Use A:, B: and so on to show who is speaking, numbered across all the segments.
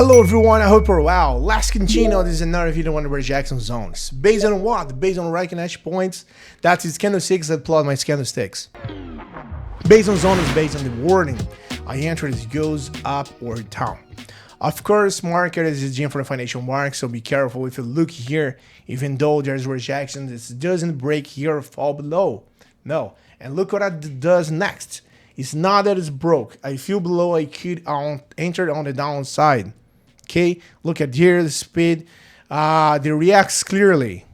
A: Hello everyone, I hope you're well. Let's continue. This is another video on the rejection zones. Based on what? Based on recognition points. That is candlesticks that plot my candlesticks. Based on zone is based on the wording. I enter it goes up or down. Of course, market is a different financial mark, so be careful if you look here. Even though there's rejection, this doesn't break here or fall below. No. And look what it does next. It's not that it's broke. I feel below I could enter on the downside. Okay, look at here the speed. They reacts clearly.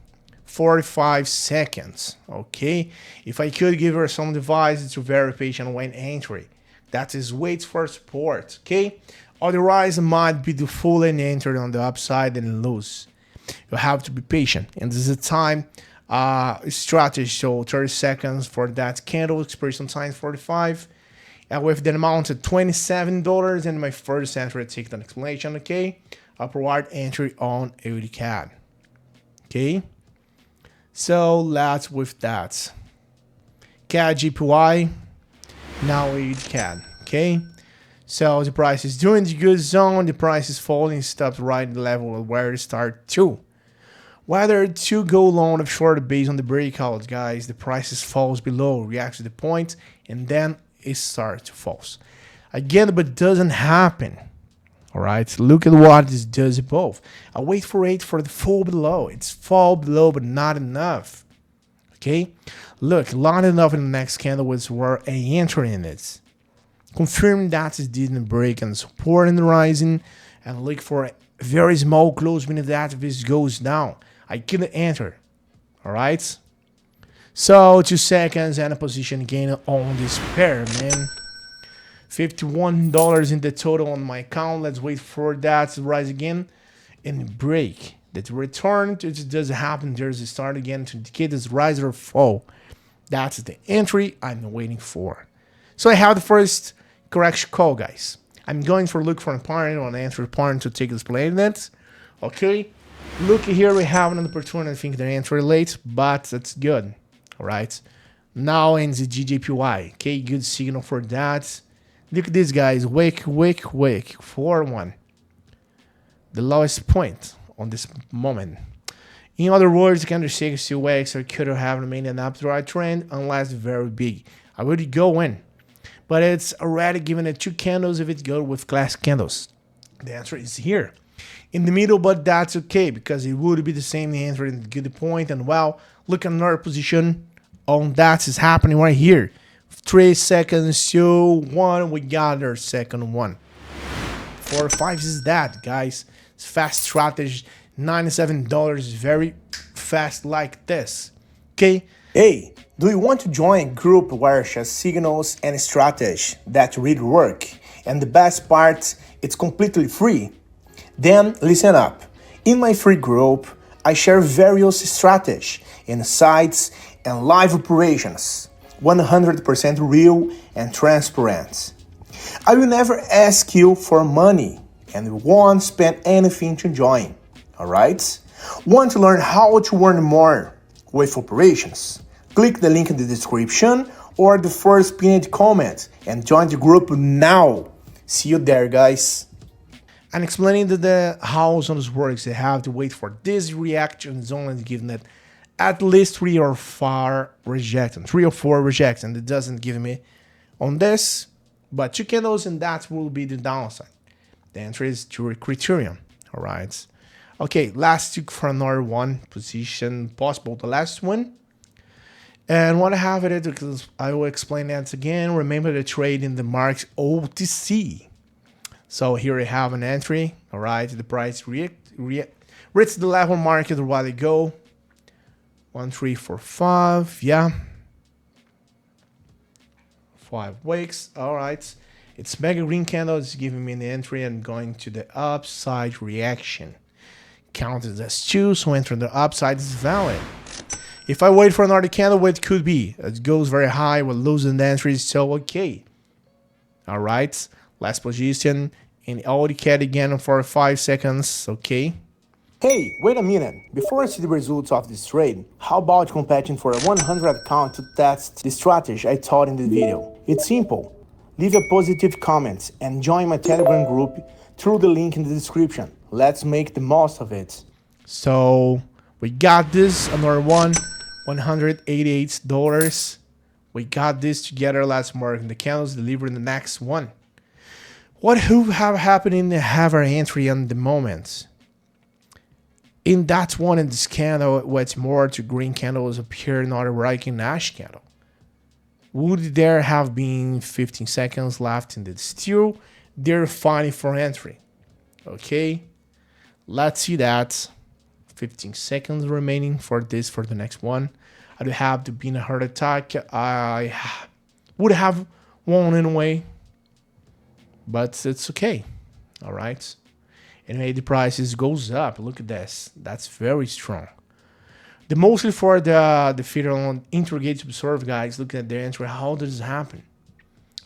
A: 45 seconds. Okay, if I could give her some device to very patient when entry. That is waits for support. Okay, otherwise it might be the full and entered on the upside and lose. You have to be patient, and this is a time strategy. So 30 seconds for that candle. Expiration time 45. And with the amount of $27 and my first entry, take an explanation, okay? Upward entry on AudiCAD. Okay? So let's with that. CAD GPY, now AudiCAD, okay? So the price is doing the good zone, the price is falling, stops right at the level where it start to. Whether to go long or short based on the breakout, guys, the prices falls below, reacts to the point, and then it starts to fall. Again, but it doesn't happen. All right, look at what this does above. I wait for it for the fall below. It's fall below, but not enough. Okay, look, not enough in the next candle was where I enter in it. Confirm that it didn't break and support in the rising, and look for a very small close meaning that if this goes down, I couldn't enter. All right. So 2 seconds and a position gain on this pair, man. $51 in the total on my account. Let's wait for that to rise again and break. That return, it does happen. There's a start again to indicate this rise or fall. That's the entry I'm waiting for. So I have the first correction call, guys. I'm going for look for a pattern on the entry pattern to take this play net. Okay. Look here, we have an opportunity. I think the entry late, but that's good. All right, now in the GJPY, okay, good signal for that. Look at this, guys, wick, 4-1. The lowest point on this moment. In other words, candlestick still wicks or could have remained an upward trend unless very big. I would go in, but it's already given it 2 candles if it goes with classic candles. The answer is here. In the middle, but that's okay because it would be the same answer in the good point. And well, look at another position on that is happening right here. 3 seconds to 1, we got our second one. 4 5 is that, guys. It's fast strategy. $97 is very fast like this. Okay. Hey, do you want to join a group where share signals and strategy that really work? And the best part, it's completely free. Then listen up. In my free group, I share various strategies, insights, and live operations, 100% real and transparent. I will never ask you for money and won't spend anything to join. Alright? Want to learn how to earn more with operations? Click the link in the description or the first pinned comment and join the group now. See you there, guys. And explaining the how zones works, they have to wait for this reaction zone and given that at least 3 or 4 rejections. It doesn't give me on this, but 2 candles and that will be the downside. The entry is to criterion. All right. Okay, last look for another one position possible. The last one. And what I have it is, I will explain that again. Remember the trade in the marks OTC. So here I have an entry, all right, the price reached the level market a while ago. 1 3 4 5, yeah, 5 wicks, all right. It's mega green candle, it's giving me an entry and going to the upside reaction. Counted as 2, so entering the upside is valid. If I wait for another candle, what it could be? It goes very high, we're losing the entry, so okay. All right. Last position in AudiCAD again for 5 seconds, okay. Hey, wait a minute. Before I see the results of this trade, how about competing for a 100 account to test the strategy I taught in the video? It's simple. Leave a positive comment and join my Telegram group through the link in the description. Let's make the most of it. So we got this, another one, $188. We got this together. Let's mark the candles, deliver the next one. What will have happened in the hover entry on the moment? In that one in this candle, what's more to green candles appear not a rising ash candle. Would there have been 15 seconds left in the still? They're fine for entry. Okay, let's see that. 15 seconds remaining for this, for the next one. I do have to be in a heart attack. I would have won anyway, but it's okay. All right. Anyway, the prices goes up. Look at this. That's very strong. The mostly for the feeder on interrogate to observe, guys. Look at the entry. How does this happen?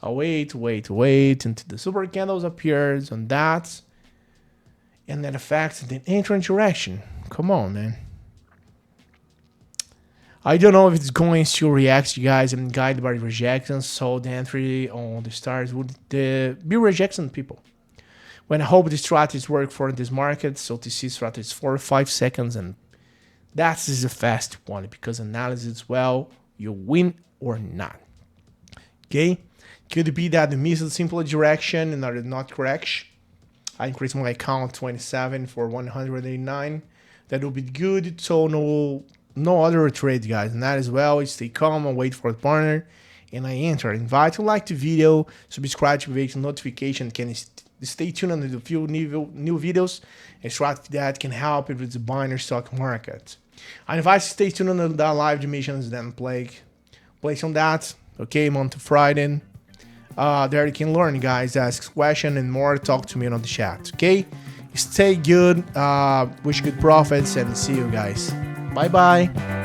A: I'll wait until the super candles appears on that, and that affects the entry interaction. Come on, man. I don't know if it's going to react, you guys. I'm guided by rejections, so the entry on the stars would be rejection people. When I hope the strategies work for this market, so TC strategy is 4 or 5 seconds, and that is a fast one because analysis well, you win or not. Okay, could it be that the missed simple direction and are not correct? I increased my account 27 for 189. That will be good. So no other trade, guys. And that as well. Stay calm and wait for the partner. And I enter. Invite to like the video, subscribe to the notification. Can stay tuned on the few new videos and strategy that can help you with the binary stock market. I invite you to stay tuned on the live missions, then place on that. Okay, Monday to Friday. There you can learn, guys, ask questions and more. Talk to me on the chat. Okay, stay good. Wish good profits and see you guys. Bye bye.